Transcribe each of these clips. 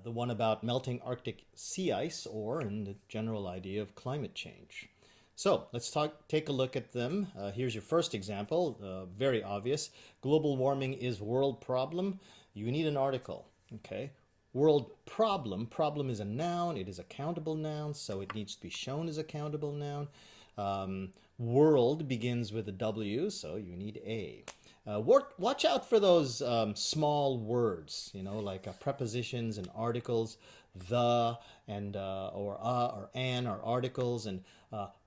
the one about melting Arctic sea ice, or in the general idea of climate change. So let's take a look at them. Here's your first example, very obvious. Global warming is world problem. You need an article, okay? World problem. Problem is a noun. It is a countable noun, so it needs to be shown as a countable noun. World begins with a W, so you need a. Watch out for those small words, you know, like prepositions and articles. The and or an are articles, and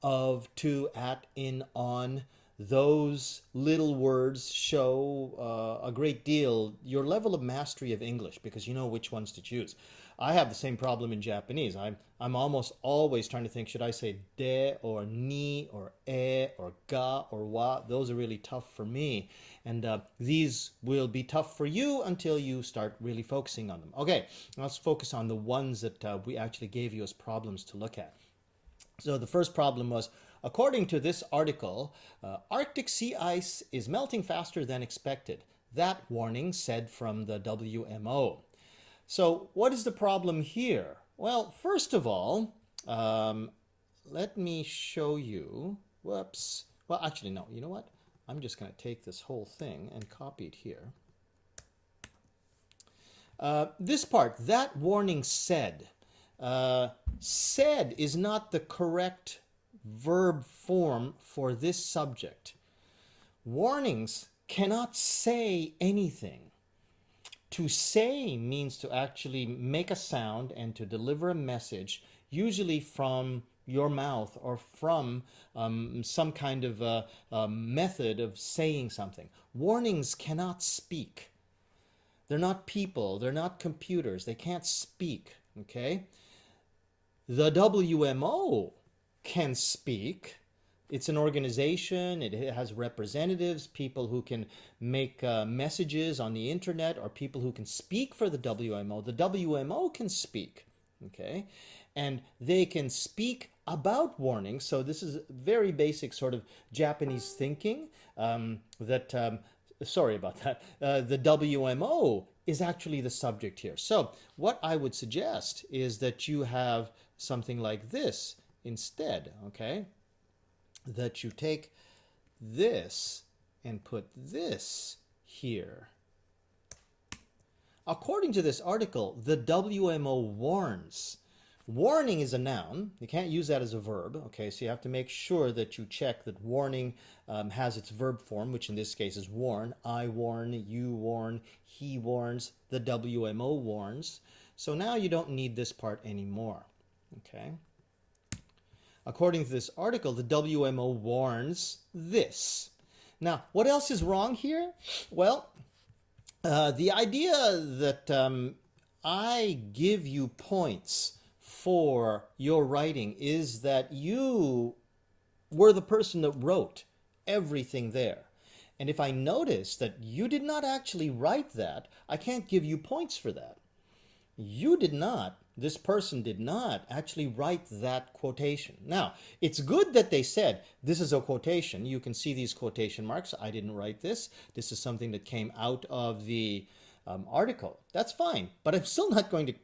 of, to, at, in, on. Those little words show a great deal your level of mastery of English, because you know which ones to choose. I have the same problem in Japanese. I'm almost always trying to think, should I say de or ni or e or ga or wa? Those are really tough for me. And these will be tough for you until you start really focusing on them. Okay, let's focus on the ones that we actually gave you as problems to look at. So the first problem was, according to this article, Arctic sea ice is melting faster than expected. That warning said from the WMO. So what is the problem here? Well, first of all, let me show you. Whoops. Well, actually, no. You know what? I'm just going to take this whole thing and copy it here. This part, that warning said. Said is not the correct verb form for this subject. Warnings cannot say anything. To say means to actually make a sound and to deliver a message, usually from your mouth or from some kind of a method of saying something. Warnings cannot speak. They're not people. They're not computers. They can't speak. Okay? The WMO can speak. It's an organization. It has representatives, people who can make messages on the internet, or people who can speak for the WMO. The WMO can speak, okay? And they can speak about warnings. So this is very basic sort of Japanese thinking sorry about that. The WMO is actually the subject here. So what I would suggest is that you have something like this instead, okay? That you take this and put this here. According to this article, the WMO warns. Warning is a noun. You can't use that as a verb, okay? So you have to make sure that you check that warning has its verb form, which in this case is warn. I warn, you warn, he warns, the WMO warns. So now you don't need this part anymore, okay? According to this article, the WMO warns this. Now, what else is wrong here? Well, the idea that I give you points for your writing is that you were the person that wrote everything there. And if I notice that you did not actually write that, I can't give you points for that. You did not. This person did not actually write that quotation. Now, it's good that they said, this is a quotation. You can see these quotation marks. I didn't write this. This is something that came out of the article. That's fine, but I'm still not going to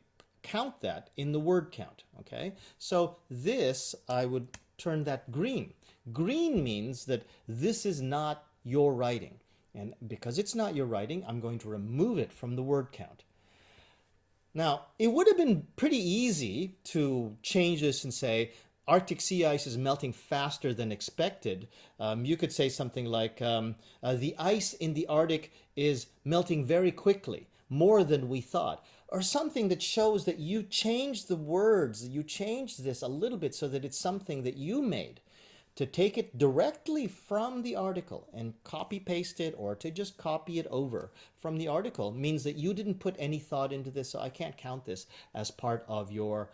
count that in the word count, okay? So this, I would turn that green. Green means that this is not your writing. And because it's not your writing, I'm going to remove it from the word count. Now, it would have been pretty easy to change this and say, Arctic sea ice is melting faster than expected. You could say something like, the ice in the Arctic is melting very quickly, more than we thought. Or something that shows that you changed the words, you changed this a little bit so that it's something that you made. To take it directly from the article and copy paste it, or to just copy it over from the article, means that you didn't put any thought into this, so I can't count this as part of your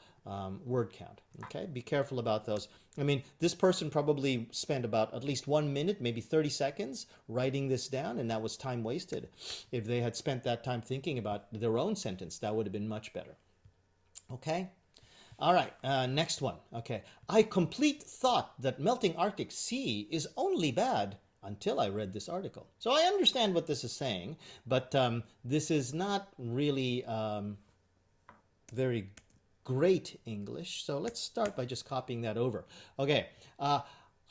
word count. Okay, be careful about those. I mean, this person probably spent about at least 1 minute, maybe 30 seconds writing this down, and that was time wasted. If they had spent that time thinking about their own sentence, that would have been much better. Okay? All right, next one. Okay, I complete thought that melting Arctic sea is only bad until I read this article. So I understand what this is saying, but this is not really very great English. So let's start by just copying that over. Okay,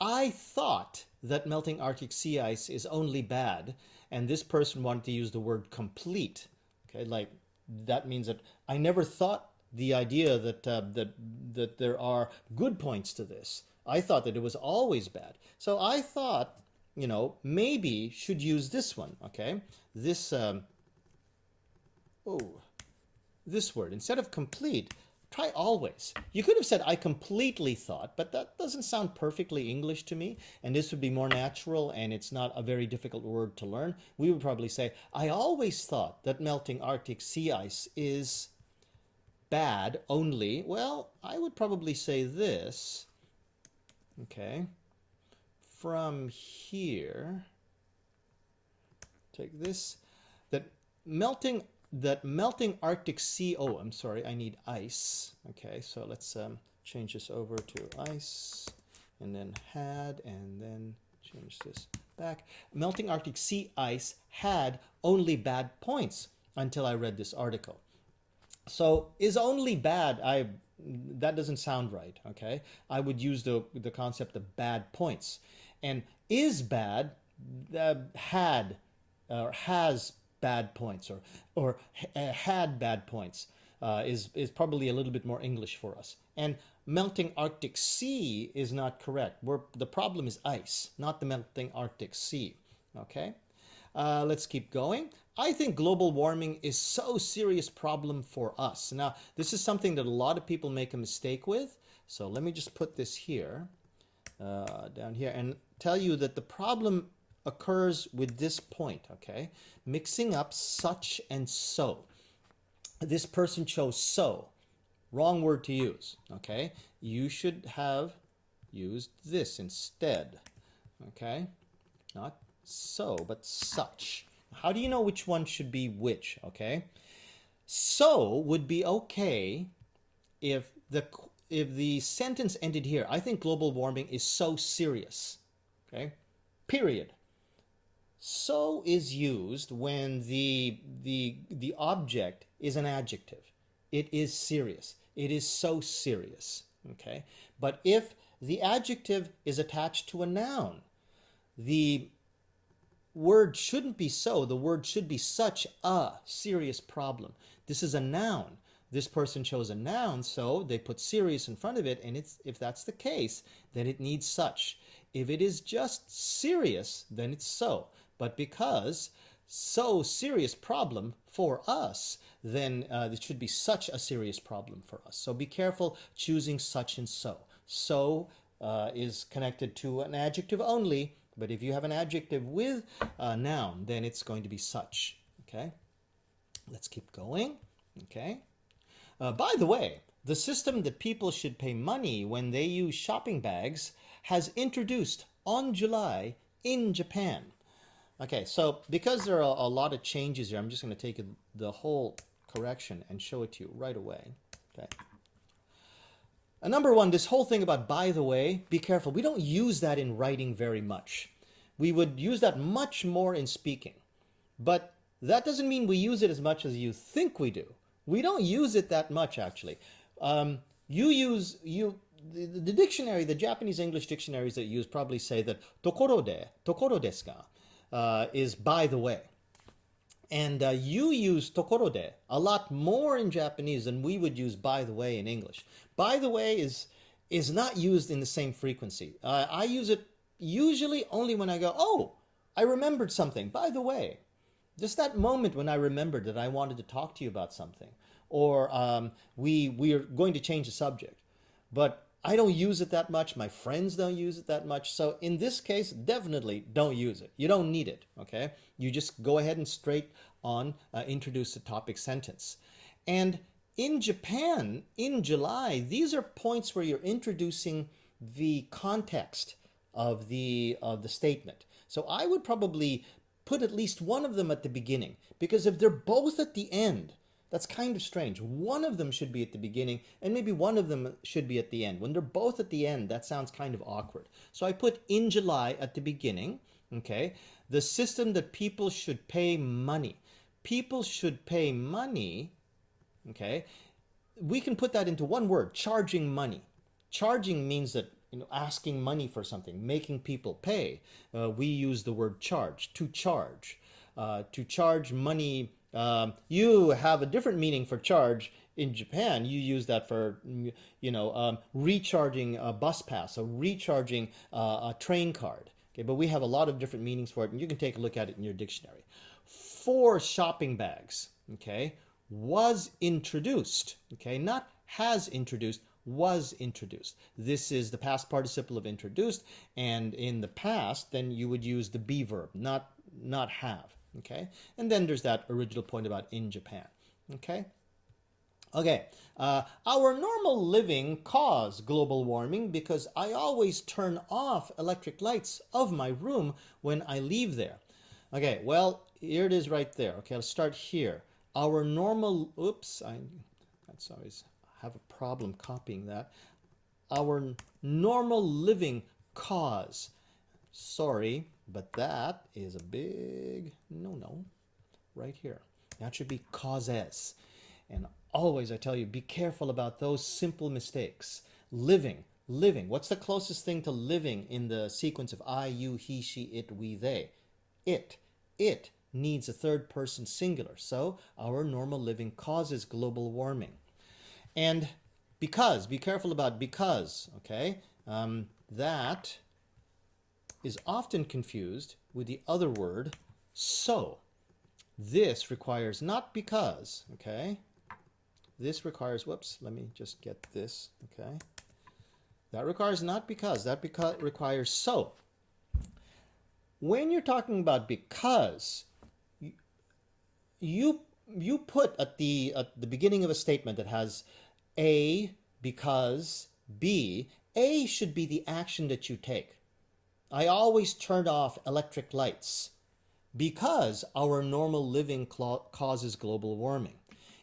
I thought that melting Arctic sea ice is only bad, and this person wanted to use the word complete. Okay, like that means that I never thought the idea that there are good points to this. I thought that it was always bad. So I thought, maybe should use this one. Okay, this this word instead of complete. Try always. You could have said I completely thought, but that doesn't sound perfectly English to me, and this would be more natural, and it's not a very difficult word to learn. We would probably say, I always thought that melting Arctic sea ice is bad only. Well, I would probably say this. Okay. From here, take this, that melting Arctic sea, I'm sorry, I need ice. Okay, so let's change this over to ice, and then had, and then change this back. Melting Arctic sea ice had only bad points until I read this article. So is only bad, that doesn't sound right, okay? I would use the concept of bad points. And is bad, had, or has bad points, or had bad points, is probably a little bit more English for us. And melting Arctic sea is not correct. The problem is ice, not the melting Arctic sea. Okay, let's keep going. I think global warming is so serious problem for us. Now, this is something that a lot of people make a mistake with. So let me just put this here, down here, and tell you that the problem occurs with this point, okay? Mixing up such and so. This person chose so. Wrong word to use, okay? You should have used this instead, okay? Not so, but such. How do you know which one should be which, okay? So would be okay if the sentence ended here. I think global warming is so serious, okay? Period. So is used when the object is an adjective. It is serious. It is so serious. Okay? But if the adjective is attached to a noun, the word shouldn't be so. The word should be such a serious problem. This is a noun. This person chose a noun, so they put serious in front of it, and if that's the case, then it needs such. If it is just serious, then it's so. But because so serious problem for us, then it should be such a serious problem for us. So be careful choosing such and so. So is connected to an adjective only, but if you have an adjective with a noun, then it's going to be such. Okay? Let's keep going. Okay? By the way, the system that people should pay money when they use shopping bags has introduced on July in Japan. Okay, so because there are a lot of changes here, I'm just going to take the whole correction and show it to you right away. Okay. Number one, this whole thing about by the way, be careful. We don't use that in writing very much. We would use that much more in speaking. But that doesn't mean we use it as much as you think we do. We don't use it that much, actually. The dictionary, the Japanese English dictionaries that you use probably say that tokoro desu ka, is by the way. And you use tokoro de a lot more in Japanese than we would use by the way in English. By the way is not used in the same frequency. I use it usually only when I go, oh, I remembered something, by the way. Just that moment when I remembered that I wanted to talk to you about something. Or we are going to change the subject. But I don't use it that much. My friends don't use it that much. So in this case, definitely don't use it. You don't need it, okay? You just go ahead and straight on introduce the topic sentence. And in Japan, in July, these are points where you're introducing the context of the statement. So I would probably put at least one of them at the beginning, because if they're both at the end, that's kind of strange. One of them should be at the beginning, and maybe one of them should be at the end. When they're both at the end, that sounds kind of awkward. So I put in July at the beginning, okay? The system that people should pay money. People should pay money, okay? we can put that into one word, charging money. Charging means that, asking money for something, making people pay. We use the word charge, to charge. To charge money, you have a different meaning for charge in Japan. You use that for, recharging a bus pass, or recharging a train card. Okay, but we have a lot of different meanings for it, and you can take a look at it in your dictionary. For shopping bags, okay, was introduced, okay, not has introduced, was introduced. This is the past participle of introduced, and in the past, then you would use the be verb, not have, okay? And then there's that original point about in Japan, okay? Okay, our normal living cause global warming because I always turn off electric lights of my room when I leave there. Okay, well, here it is right there. Okay, I'll start here. Our normal, that's always, I have a problem copying that. Our normal living cause. Sorry, but that is a big no, right here. That should be causes. And always I tell you, be careful about those simple mistakes. Living. What's the closest thing to living in the sequence of I, you, he, she, it, we, they? It needs a third person singular. So our normal living causes global warming. And because, be careful about because, okay? That is often confused with the other word, so. This requires not because, okay? This requires, whoops, let me just get this, okay? That requires not because, that requires so. When you're talking about because, you put at the beginning of a statement that has A, because, B, A should be the action that you take. I always turned off electric lights because our normal living causes global warming.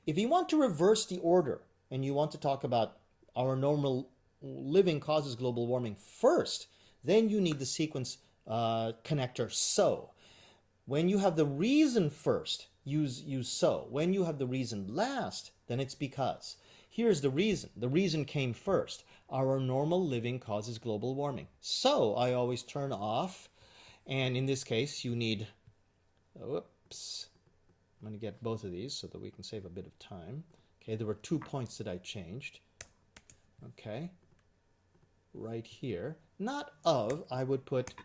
If you want to reverse the order and you want to talk about our normal living causes global warming first, then you need the sequence connector so. When you have the reason first, use so. When you have the reason last, then it's because. Here's the reason. The reason came first. Our normal living causes global warming. So I always turn off, and in this case you need, whoops, I'm going to get both of these so that we can save a bit of time. Okay, there were 2 points that I changed. Okay, right here. Not of, I would put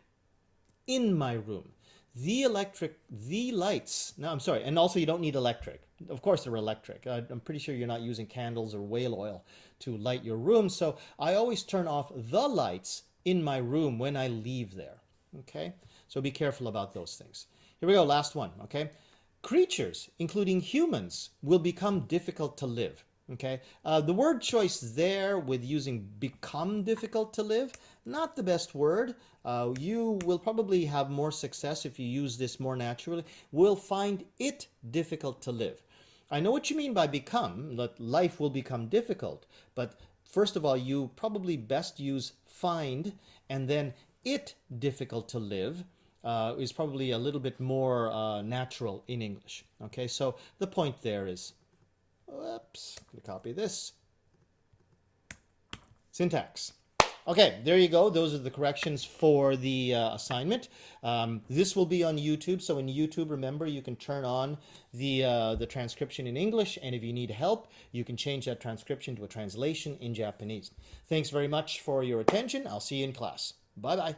in my room. The lights, no, I'm sorry, and also you don't need electric. Of course they're electric. I'm pretty sure you're not using candles or whale oil to light your room, so I always turn off the lights in my room when I leave there, okay? So be careful about those things. Here we go, last one, okay? Creatures, including humans, will become difficult to live. Okay, the word choice there with using become difficult to live, not the best word. You will probably have more success if you use this more naturally. Will find it difficult to live. I know what you mean by become, that life will become difficult, but first of all, you probably best use find, and then it difficult to live is probably a little bit more natural in English. Okay, so the point there is, whoops, I'm going to copy this. Syntax. Okay, there you go. Those are the corrections for the assignment. This will be on YouTube. So in YouTube, remember, you can turn on the transcription in English. And if you need help, you can change that transcription to a translation in Japanese. Thanks very much for your attention. I'll see you in class. Bye-bye.